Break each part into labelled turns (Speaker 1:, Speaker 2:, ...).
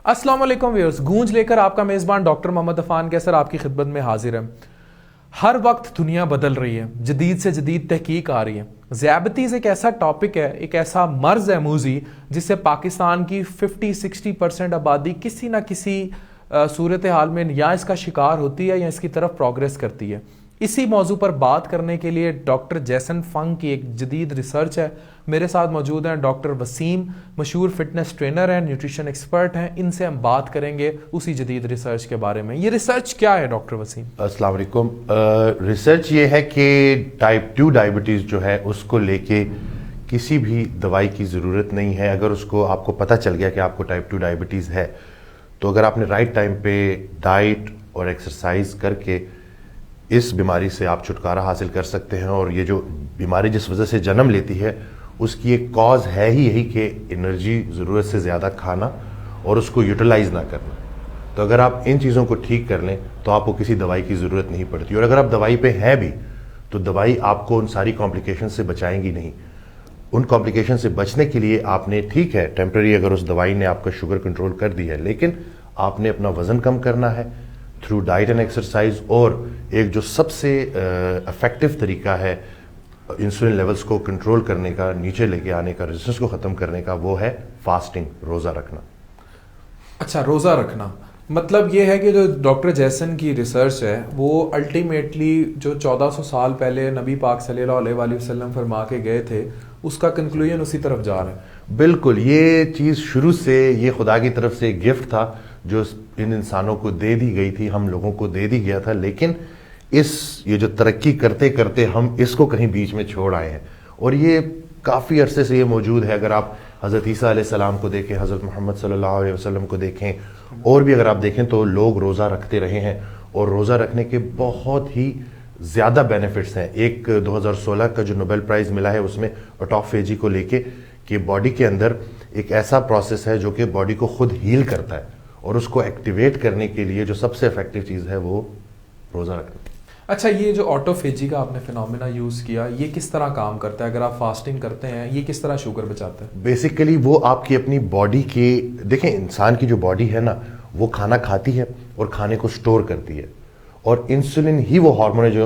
Speaker 1: अस्सलाम वालेकुम व्यूअर्स, गूंज लेकर आपका मेज़बान डॉक्टर मोहम्मद अफान कैसर आपकी खिदमत में हाजिर है। हर वक्त दुनिया बदल रही है, जदीद से जदीद तहकीक आ रही है। ज़्यादतीज़ एक ऐसा टॉपिक है, एक ऐसा मर्ज है मूजी जिससे पाकिस्तान की 50-60% आबादी किसी ना किसी सूरत हाल में या इसका शिकार होती है या इसकी तरफ प्रोग्रेस करती है। इसी मौजू पर बात करने के लिए डॉक्टर जैसन फंग की एक जदीद रिसर्च है। मेरे साथ मौजूद हैं डॉक्टर वसीम, मशहूर फिटनेस ट्रेनर हैं, न्यूट्रिशन एक्सपर्ट हैं। इनसे हम बात करेंगे उसी जदीद रिसर्च के बारे में। ये रिसर्च क्या है डॉक्टर वसीम?
Speaker 2: अस्सलाम वालेकुम। रिसर्च ये है कि टाइप 2 डायबिटीज़ जो है उसको लेके किसी भी दवाई की ज़रूरत नहीं है। अगर उसको आपको पता चल गया कि आपको टाइप 2 डायबिटीज़ है तो अगर आपने राइट टाइम पे डाइट और एक्सरसाइज करके इस बीमारी से आप छुटकारा हासिल कर सकते हैं। और ये जो बीमारी जिस वजह से जन्म लेती है उसकी एक कॉज है ही यही कि एनर्जी ज़रूरत से ज़्यादा खाना और उसको यूटिलाइज ना करना। तो अगर आप इन चीज़ों को ठीक कर लें तो आपको किसी दवाई की ज़रूरत नहीं पड़ती। और अगर आप दवाई पे हैं भी तो दवाई आपको उन सारी कॉम्प्लिकेशन से बचाएंगी नहीं। उन कॉम्प्लिकेशन से बचने के लिए आपने, ठीक है, टेम्पररी अगर उस दवाई ने आपका शुगर कंट्रोल कर दी है, लेकिन आपने अपना वज़न कम करना है थ्रू डाइट एंड एक्सरसाइज। और एक जो सबसे इफेक्टिव तरीका है इंसुलिन लेवल्स को कंट्रोल करने का, नीचे लेके आने का, रेजिस्टेंस को ख़त्म करने का, वो है फास्टिंग, रोज़ा रखना। अच्छा,
Speaker 1: रोज़ा रखना मतलब ये है कि जो डॉक्टर जैसन की रिसर्च है वो अल्टीमेटली जो 1400 साल पहले नबी पाक सल्लल्लाहु अलैहि वसल्लम फरमा के गए थे उसका कंक्लूजन उसी तरफ जा रहा है।
Speaker 2: बिल्कुल, ये चीज़ शुरू से ये खुदा की तरफ से एक गिफ्ट था जो इन इंसानों को दे दी गई थी, हम लोगों को दे दी गया था। लेकिन ये जो तरक्की करते करते हम इसको कहीं बीच में छोड़ आए हैं और ये काफ़ी अरसे से ये मौजूद है। अगर आप हज़रत ईसा अलैहिस्सलाम को देखें, हज़रत मोहम्मद सल्लल्लाहु अलैहि वसल्लम को देखें, और भी अगर आप देखें तो लोग रोज़ा रखते रहे हैं और रोज़ा रखने के बहुत ही ज़्यादा बेनिफिट्स हैं। एक 2016 का जो नोबेल प्राइज़ मिला है उसमें ऑटोफेजी को लेके कि बॉडी के अंदर एक ऐसा प्रोसेस है जो कि बॉडी को खुद हील करता है और उसको एक्टिवेट करने के लिए जो सबसे इफेक्टिव चीज़ है वो रोज़ा रखना।
Speaker 1: अच्छा, ये जो ऑटोफेजी का आपने फिनोमेना यूज़ किया, ये किस तरह काम करता है? अगर आप फास्टिंग करते हैं ये किस तरह शुगर बचाता है?
Speaker 2: बेसिकली वो आपकी अपनी बॉडी के, देखें इंसान की जो बॉडी है ना वो खाना खाती है और खाने को स्टोर करती है और इंसुलिन ही वो हार्मोन है जो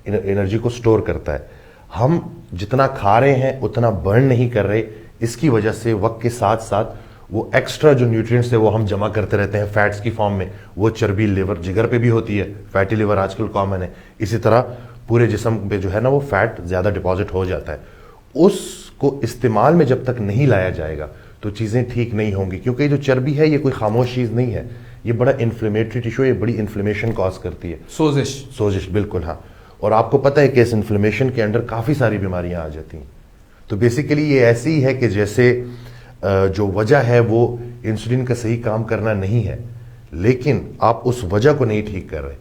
Speaker 2: एनर्जी को स्टोर करता है। हम जितना खा रहे हैं उतना बर्न नहीं कर रहे, इसकी वजह से वक्त के साथ साथ वो एक्स्ट्रा जो न्यूट्रिएंट्स है वो हम जमा करते रहते हैं फैट्स की फॉर्म में। वो चर्बी लिवर, जिगर पे भी होती है, फैटी लिवर आजकल कॉमन है। इसी तरह पूरे जिस्म पे जो है ना वो फैट ज़्यादा डिपॉजिट हो जाता है। उसको इस्तेमाल में जब तक नहीं लाया जाएगा तो चीज़ें ठीक नहीं होंगी, क्योंकि ये जो चर्बी है ये कोई खामोश चीज़ नहीं है, ये बड़ा इन्फ्लेमेटरी टिश्यू है, ये बड़ी इन्फ्लेमेशन कॉज करती है। सोजिश, बिल्कुल, हाँ। और आपको पता है कि इस इन्फ्लेमेशन के अंदर काफ़ी सारी बीमारियां आ जाती हैं। तो बेसिकली ये ऐसी ही है कि जैसे जो वजह है वो इंसुलिन का सही काम करना नहीं है, लेकिन आप उस वजह को नहीं ठीक कर रहे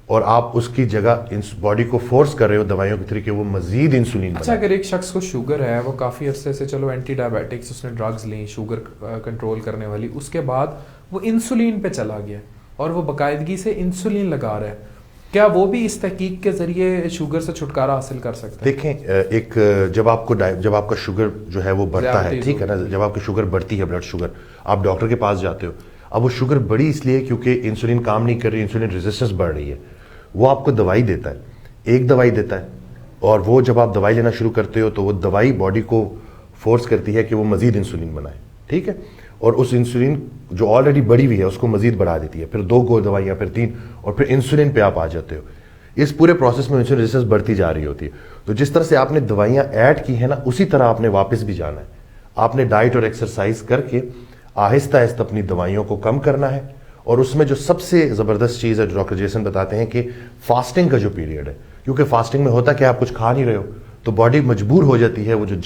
Speaker 2: और आप उसकी जगह बॉडी को फोर्स कर रहे हो दवाइयों के तरीके वो मजीद इंसुलिन।
Speaker 1: अच्छा, अगर एक शख्स को शुगर है, वो काफ़ी अरसे से चलो एंटी डायबिटिक्स उसने ड्रग्स ली शुगर कंट्रोल करने वाली, उसके बाद वो इंसुलिन पे चला गया और वो बाकायदगी से इंसुलिन लगा रहा है, क्या वो भी इस तहकीक के जरिए शुगर से छुटकारा हासिल कर सकते हैं?
Speaker 2: देखें, एक जब आपका शुगर जो है वो बढ़ता है, ठीक है ना, जब आपकी शुगर बढ़ती है, ब्लड शुगर, आप डॉक्टर के पास जाते हो। अब वो शुगर बढ़ी इसलिए क्योंकि इंसुलिन काम नहीं कर रही, इंसुलिन रेजिस्टेंस बढ़ रही है। वो आपको दवाई देता है, एक दवाई देता है, और वो जब आप दवाई लेना शुरू करते हो तो वो दवाई बॉडी को फोर्स करती है कि वो मजीद इंसुलिन बनाए, ठीक है। और उस इंसुलिन जो ऑलरेडी बढ़ी हुई है उसको मजीद बढ़ा देती है, फिर 2 दवाइयाँ, फिर 3, और फिर इंसुलिन पे आप आ जाते हो। इस पूरे प्रोसेस में इंसुलिन रेजिस्टेंस बढ़ती जा रही होती है। तो जिस तरह से आपने दवाइयाँ ऐड की है ना, उसी तरह आपने वापस भी जाना है। आपने डाइट और एक्सरसाइज करके आहिस्ता आहिस्ता अपनी दवाइयों को कम करना है। और उसमें जो सबसे ज़बरदस्त चीज़ है, डॉक्टर जैसन बताते हैं कि फास्टिंग का जो पीरियड है, क्योंकि फास्टिंग में होता क्या, आप कुछ खा नहीं रहे हो तो बॉडी मजबूर हो जाती है वो जो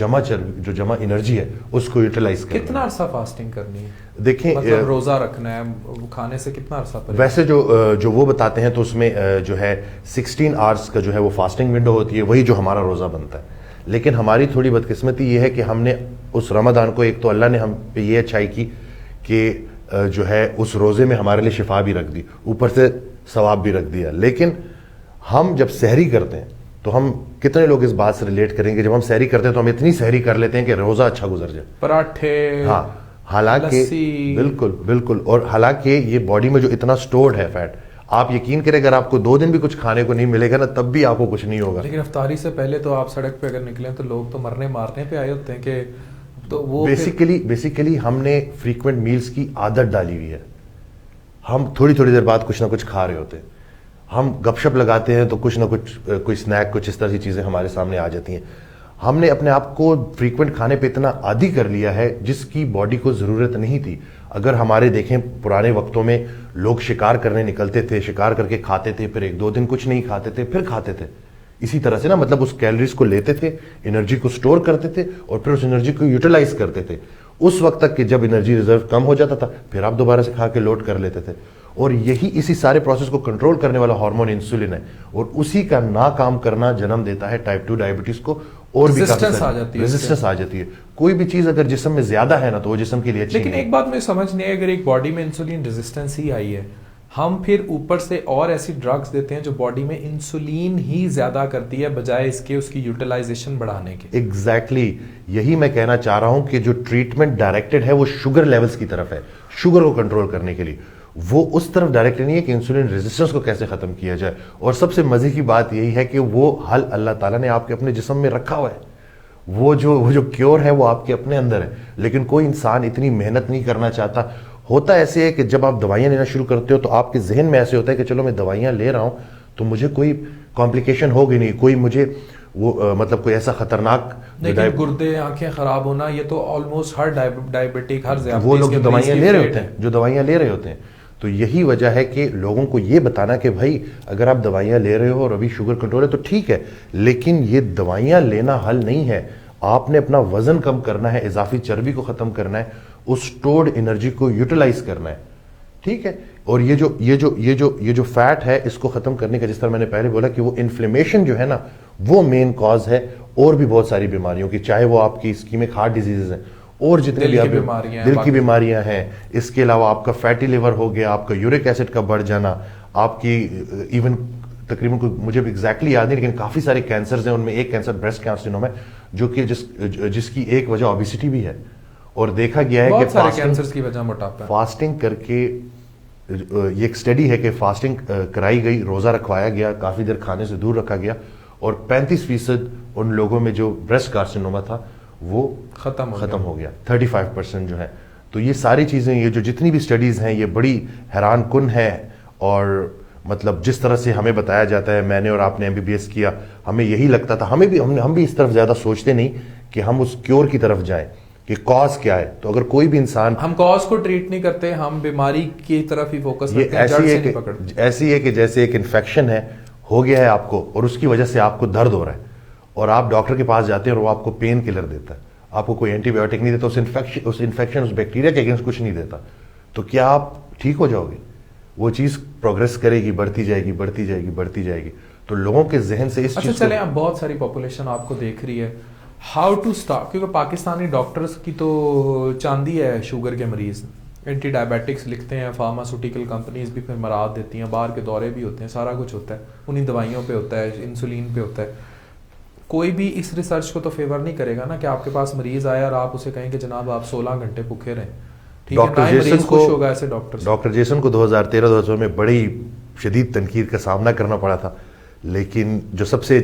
Speaker 2: जमा एनर्जी है उसको यूटिलाइज करना।
Speaker 1: कितना अरसा फास्टिंग करनी है?
Speaker 2: देखें,
Speaker 1: मतलब रोजा रखना है, वो खाने से कितना अरसा पड़ेगा?
Speaker 2: वैसे जो वो बताते हैं तो उसमें जो है 16 आवर्स का जो है वो फास्टिंग विंडो होती है, वही जो हमारा रोज़ा बनता है। लेकिन हमारी थोड़ी बदकिस्मती ये है कि हमने उस रमज़ान को, एक तो अल्लाह ने हम पे ये अच्छाई की कि जो है उस रोज़े में हमारे लिए शिफा भी रख दी, ऊपर से सवाब भी रख दिया। लेकिन हम जब सहरी करते हैं तो हम, कितने लोग इस बात से रिलेट करेंगे, जब हम सहरी करते हैं तो हम इतनी सहरी कर लेते हैं कि रोज़ा अच्छा गुजर जाए,
Speaker 1: पराठे,
Speaker 2: हाँ حالانکہ بالکل بالکل، اور حالانکہ یہ باڈی میں جو اتنا سٹورڈ ہے فیٹ، آپ یقین کریں اگر آپ کو 2 دن بھی کچھ کھانے کو نہیں ملے گا نا تب بھی آپ کو کچھ نہیں ہوگا.
Speaker 1: لیکن افطاری سے پہلے تو آپ سڑک پہ اگر نکلیں تو لوگ تو مرنے مارنے پہ آئے ہوتے ہیں کہ تو وہ
Speaker 2: بیسیکلی ہم نے فریکوینٹ میلز کی عادت ڈالی ہوئی ہے. ہم تھوڑی تھوڑی دیر بعد کچھ نہ کچھ کھا رہے ہوتے ہیں. ہم گپ شپ لگاتے ہیں تو کچھ نہ کچھ کوئی اسنیک کچھ اس طرح کی چیزیں ہمارے سامنے آ جاتی ہیں. ہم نے اپنے آپ کو فریکوینٹ کھانے پہ اتنا عادی کر لیا ہے جس کی باڈی کو ضرورت نہیں تھی. اگر ہمارے دیکھیں پرانے وقتوں میں لوگ شکار کرنے نکلتے تھے، شکار کر کے کھاتے تھے، پھر 1-2 دن کچھ نہیں کھاتے تھے، پھر کھاتے تھے. اسی طرح سے نا، مطلب اس کیلریز کو لیتے تھے، انرجی کو سٹور کرتے تھے اور پھر اس انرجی کو یوٹیلائز کرتے تھے اس وقت تک کہ جب انرجی ریزرو کم ہو جاتا تھا پھر آپ دوبارہ سے کھا کے لوڈ کر لیتے تھے. اور یہی اسی سارے پروسیس کو کنٹرول کرنے والا ہارمون انسولین ہے، اور اسی کا ناکام کرنا جنم دیتا ہے ٹائپ 2 ڈائبٹیز کو. اور بھی ریزسٹنس آ جاتی ہے. کوئی بھی چیز اگر جسم میں زیادہ ہے نا تو وہ جسم کے لیے اچھی
Speaker 1: لیکن ایک بات مجھے سمجھ نہیں ہے، اگر ایک باڈی میں انسولین ریزسٹنس ہی آئی ہے، ہم پھر اوپر سے اور ایسی ڈرگز دیتے ہیں جو باڈی میں انسولین ہی زیادہ کرتی ہے بجائے اس کے اس کی یوٹیلائزیشن بڑھانے کے.
Speaker 2: ایگزیکٹلی یہی میں کہنا چاہ رہا ہوں کہ جو ٹریٹمنٹ ڈائریکٹڈ ہے وہ شوگر لیولز کی طرف ہے، شوگر کو کنٹرول کرنے کے لیے. وہ اس طرف ڈائریکٹ نہیں ہے کہ انسولین ریزسٹنس کو کیسے ختم کیا جائے. اور سب سے مزے کی بات یہی ہے کہ وہ حل اللہ تعالیٰ نے آپ کے اپنے جسم میں رکھا ہوا ہے. وہ جو کیور ہے وہ آپ کے اپنے اندر ہے، لیکن کوئی انسان اتنی محنت نہیں کرنا چاہتا. ہوتا ایسے ہے کہ جب آپ دوائیاں لینا شروع کرتے ہو تو آپ کے ذہن میں ایسے ہوتا ہے کہ چلو میں دوائیاں لے رہا ہوں تو مجھے کوئی کمپلیکیشن ہوگی نہیں، کوئی مجھے وہ مطلب کوئی ایسا خطرناک.
Speaker 1: لیکن گردے، آنکھیں خراب ہونا، یہ تو آلموسٹ ہر ڈائبٹک، ہر
Speaker 2: وہ لوگ جو دوائیاں لے رہے ہوتے ہیں. تو یہی وجہ ہے کہ لوگوں کو یہ بتانا کہ بھائی اگر آپ دوائیاں لے رہے ہو اور ابھی شوگر کنٹرول ہے تو ٹھیک ہے، لیکن یہ دوائیاں لینا حل نہیں ہے. آپ نے اپنا وزن کم کرنا ہے، اضافی چربی کو ختم کرنا ہے، اس سٹورڈ انرجی کو یوٹیلائز کرنا ہے. ٹھیک ہے. اور یہ جو فیٹ ہے اس کو ختم کرنے کا، جس طرح میں نے پہلے بولا کہ وہ انفلیمیشن جو ہے نا وہ مین کاز ہے اور بھی بہت ساری بیماریوں کی، چاہے وہ آپ کی اسکیمک ہارٹ ڈیزیز ہیں اور جتنے بھی دل کی بیماریاں ہیں. اس کے علاوہ آپ کا فیٹی لیور ہو گیا، آپ کا یورک ایسڈ کا بڑھ جانا، آپ کی ایون تقریباً مجھے ایگزیکٹلی یاد نہیں لیکن کافی سارے کینسرز ہیں. ان میں ایک کینسر بریسٹ کینسر ہے جو کہ جس کی ایک وجہ اوبیسٹی بھی ہے. اور دیکھا گیا ہے کہ فاسٹنگ کر کے، یہ ایک اسٹڈی ہے کہ فاسٹنگ کرائی گئی، روزہ رکھوایا گیا، کافی دیر کھانے سے دور رکھا گیا اور 35% ان لوگوں میں جو بریسٹ کارسینوما تھا وہ ختم ہو گیا. 35% جو ہے. تو یہ ساری چیزیں، یہ جو جتنی بھی اسٹڈیز ہیں یہ بڑی حیران کن ہے. اور مطلب جس طرح سے ہمیں بتایا جاتا ہے، میں نے اور آپ نے MBBS کیا، ہمیں یہی لگتا تھا، ہم بھی اس طرف زیادہ سوچتے نہیں کہ ہم اس کیور کی طرف جائیں کہ کاز کیا ہے. تو اگر کوئی بھی انسان،
Speaker 1: ہم کاز کو ٹریٹ نہیں کرتے، ہم بیماری کی طرف ہی فوکس کرتے ہیں، جڑ سے نہیں پکڑتے.
Speaker 2: ایسی ہے کہ جیسے ایک انفیکشن ہے، ہو گیا ہے آپ کو اور اس کی وجہ سے آپ کو درد ہو رہا ہے اور آپ ڈاکٹر کے پاس جاتے ہیں اور وہ آپ کو پین کلر دیتا ہے، آپ کو کوئی اینٹی بایوٹک نہیں دیتا، اس انفیکشن اس بیکٹیریا کے اگینسٹ کچھ نہیں دیتا. تو کیا آپ ٹھیک ہو جاؤ گے؟ وہ چیز پروگریس کرے گی، بڑھتی جائے گی. تو لوگوں کے ذہن سے اس چیز
Speaker 1: چلیں، اب بہت ساری پاپولیشن آپ کو دیکھ رہی ہے، ہاؤ ٹو اسٹارٹ، کیونکہ پاکستانی ڈاکٹرز کی تو چاندی ہے شوگر کے مریض، اینٹی ڈائبیٹکس لکھتے ہیں، فارماسوٹیکل کمپنیز بھی پھر مراد دیتی ہیں، باہر کے دورے بھی ہوتے ہیں، سارا کچھ ہوتا ہے، انہیں دوائیوں پہ ہوتا ہے، انسولین پہ ہوتا ہے. کوئی بھی اس ریسرچ کو تو فیور نہیں کرے گا نا کہ آپ کے پاس مریض آیا اور آپ اسے کہیں کہ جناب آپ 16 گھنٹے بھوکے رہیں.
Speaker 2: ڈاکٹر جیسن کو 2013-2014 میں بڑی شدید تنقید کا سامنا کرنا پڑا تھا، لیکن جو سب سے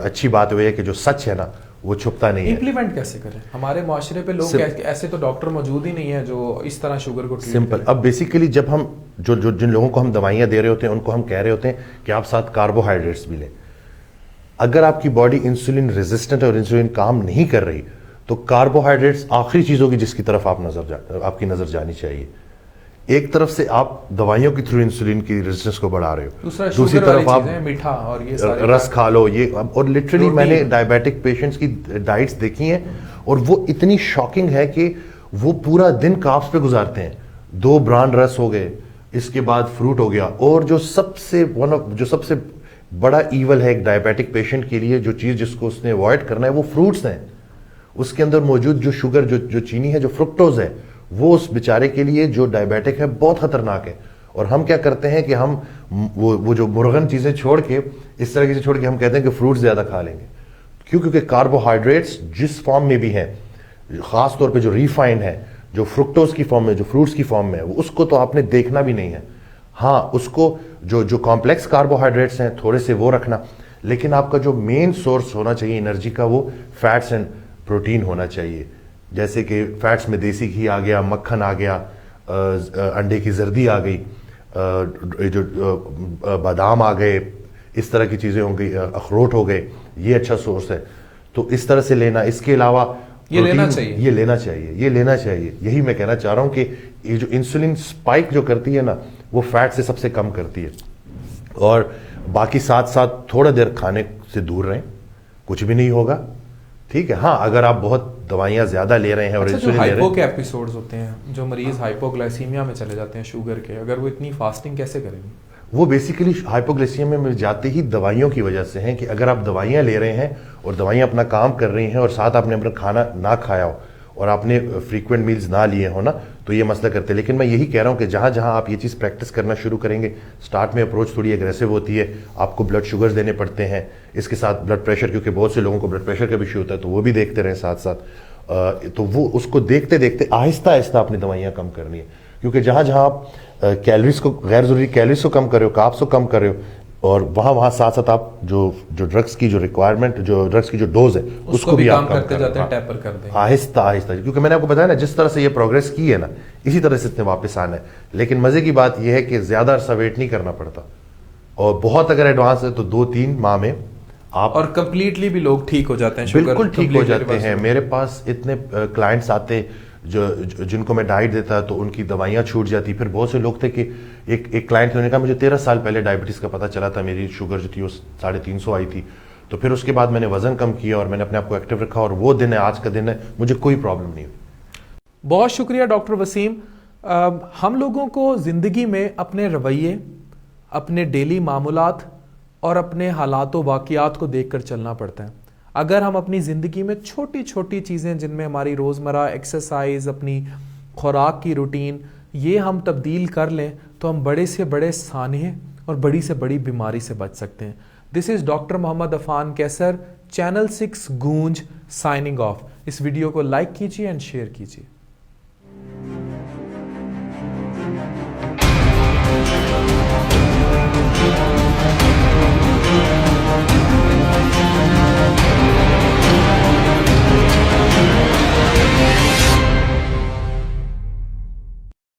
Speaker 2: اچھی بات وہ ہے کہ جو سچ ہے نا وہ چھپتا نہیں ہے.
Speaker 1: امپلیمنٹ کیسے کریں؟ ہمارے معاشرے پہ لوگ ایسے تو ڈاکٹر موجود ہی نہیں ہے جو اس طرح شوگر کو
Speaker 2: سمپل. اب بیسیکلی جب ہم جن لوگوں کو ہم دوائیاں دے رہے ہوتے ہیں ان کو ہم کہہ رہے ہوتے ہیں کہ آپ ساتھ کاربوہائیڈریٹس بھی لیں. اگر آپ کی باڈی انسولین ریزسٹنٹ اور انسولین کام نہیں کر رہی تو کاربوہائیڈریٹس آخری چیزوں کی جس کی طرف آپ کی نظر جانی چاہیے. ایک طرف سے آپ دوائیوں کے تھرو انسولین کی ریزسٹنس کو بڑھا رہے ہو، دوسری طرف آپ
Speaker 1: میٹھا اور یہ
Speaker 2: رس کھا لو. یہ اور لٹرلی میں نے ڈائبیٹک پیشنٹس کی ڈائٹس دیکھی ہیں اور وہ اتنی شاکنگ ہے کہ وہ پورا دن کاربس پہ گزارتے ہیں. 2 بران رس ہو گئے، اس کے بعد فروٹ ہو گیا. اور جو سب سے بڑا ایول ہے ایک ڈائبیٹک پیشنٹ کے لیے، جو چیز جس کو اس نے اوائڈ کرنا ہے وہ فروٹس ہیں. اس کے اندر موجود جو شوگر، جو چینی ہے، جو فرکٹوز ہے، وہ اس بیچارے کے لیے جو ڈائبیٹک ہے بہت خطرناک ہے. اور ہم کیا کرتے ہیں کہ ہم وہ جو مرغن چیزیں چھوڑ کے، اس طرح کی چیزیں چھوڑ کے ہم کہتے ہیں کہ فروٹ زیادہ کھا لیں گے. کیونکہ کاربوہائیڈریٹس جس فارم میں بھی ہیں، خاص طور پہ جو ریفائنڈ ہے، जो फ्रुक्टोज की फॉर्म में, जो फ्रूट्स की फॉर्म में है, उसको तो आपने देखना भी नहीं है। हाँ, उसको जो कॉम्प्लेक्स कार्बोहाइड्रेट्स हैं थोड़े से वो रखना, लेकिन आपका जो मेन सोर्स होना चाहिए एनर्जी का वो फैट्स एंड प्रोटीन होना चाहिए। जैसे कि फैट्स में देसी घी आ गया, मक्खन आ गया, अंडे की जर्दी आ गई, जो बादाम आ गए, इस तरह की चीज़ें हो गई, अखरोट हो गए, ये अच्छा सोर्स है। तो इस तरह से लेना। इसके अलावा
Speaker 1: ये लेना चाहिए,
Speaker 2: ये लेना चाहिए, ये लेना चाहिए। यही मैं कहना चाह रहा हूँ कि ये जो इंसुलिन स्पाइक जो करती है ना, वो फैट से सबसे कम करती है। और बाकी साथ साथ थोड़ा देर खाने से दूर रहें, कुछ भी नहीं होगा, ठीक है। हाँ, अगर आप बहुत दवाइयाँ ज्यादा ले रहे हैं और इंसुलिन ले रहे हैं,
Speaker 1: हाइपो के एपिसोड्स होते हैं, जो मरीज हाइपोग्लाइसीमिया में चले जाते हैं शुगर के, अगर वो इतनी फास्टिंग कैसे करेंगे?
Speaker 2: वो बेसिकली हाइपोग्लाइसीमिया में जाते ही दवाइयों की वजह से हैं कि अगर आप दवाइयाँ ले रहे हैं और दवाइयाँ अपना काम कर रही हैं और साथ आपने अपना खाना ना खाया हो और आपने फ्रीक्वेंट मील्स ना लिए हो ना, तो ये मसला करते हैं। लेकिन मैं यही कह रहा हूँ कि जहाँ जहाँ आप ये चीज़ प्रैक्टिस करना शुरू करेंगे, स्टार्ट में अप्रोच थोड़ी एग्रेसिव होती है, आपको ब्लड शुगर्स देने पड़ते हैं, इसके साथ ब्लड प्रेशर, क्योंकि बहुत से लोगों को ब्लड प्रेशर का भी इशू होता है, तो वो भी देखते रहें साथ साथ। तो वो उसको देखते देखते आहिस्ता आहिस्ता अपनी दवाइयाँ कम करनी है, क्योंकि जहाँ जहाँ आप कैलोरीज को, गैर जरूरी कैलोरीज को कम कर रहे हो, कार्ब्स को कम कर रहे हो, और वहाँ साथ साथ आप जो ड्रग्स की जो रिक्वायरमेंट, जो ड्रग्स की जो डोज है उसको भी आप कम
Speaker 1: करते जाते हैं, टैपर कर दें
Speaker 2: आहिस्ता आहिस्ता। क्योंकि मैंने आपको बताया ना, जिस तरह से ये प्रोग्रेस की है ना, इसी तरह से इसने वापस आना है। लेकिन मजे की बात यह है कि ज्यादा अरसा वेट नहीं करना पड़ता, और बहुत अगर एडवांस है तो 2-3 माह में आप,
Speaker 1: और कंप्लीटली भी लोग ठीक हो जाते हैं,
Speaker 2: बिल्कुल ठीक हो जाते हैं। मेरे पास इतने क्लाइंट्स आते जो जिनको मैं डाइट देता तो उनकी दवाइयाँ छूट जाती। फिर बहुत से लोग थे कि एक क्लाइंट ने कहा मुझे 13 साल पहले डायबिटीज़ का पता चला था, मेरी शुगर जो थी वो 350 आई थी, तो फिर उसके बाद मैंने वजन कम किया और मैंने अपने आप को एक्टिव रखा, और वो दिन है, आज का दिन है, मुझे कोई प्रॉब्लम नहीं हुई।
Speaker 1: बहुत शुक्रिया डॉक्टर वसीम। हम लोगों को ज़िंदगी में अपने रवैये, अपने डेली मामूलात और अपने हालात व वाक़ियात को देख कर चलना पड़ता है। अगर हम अपनी ज़िंदगी में छोटी छोटी चीज़ें, जिनमें हमारी रोज़मर्रा एक्सरसाइज, अपनी खुराक की रूटीन, ये हम तब्दील कर लें, तो हम बड़े से बड़े सानहे और बड़ी से बड़ी बीमारी से बच सकते हैं। This is doctor Mohammad Afan Kaiser, channel 6 Goonj, signing off. इस वीडियो को लाइक कीजिए एंड शेयर कीजिए।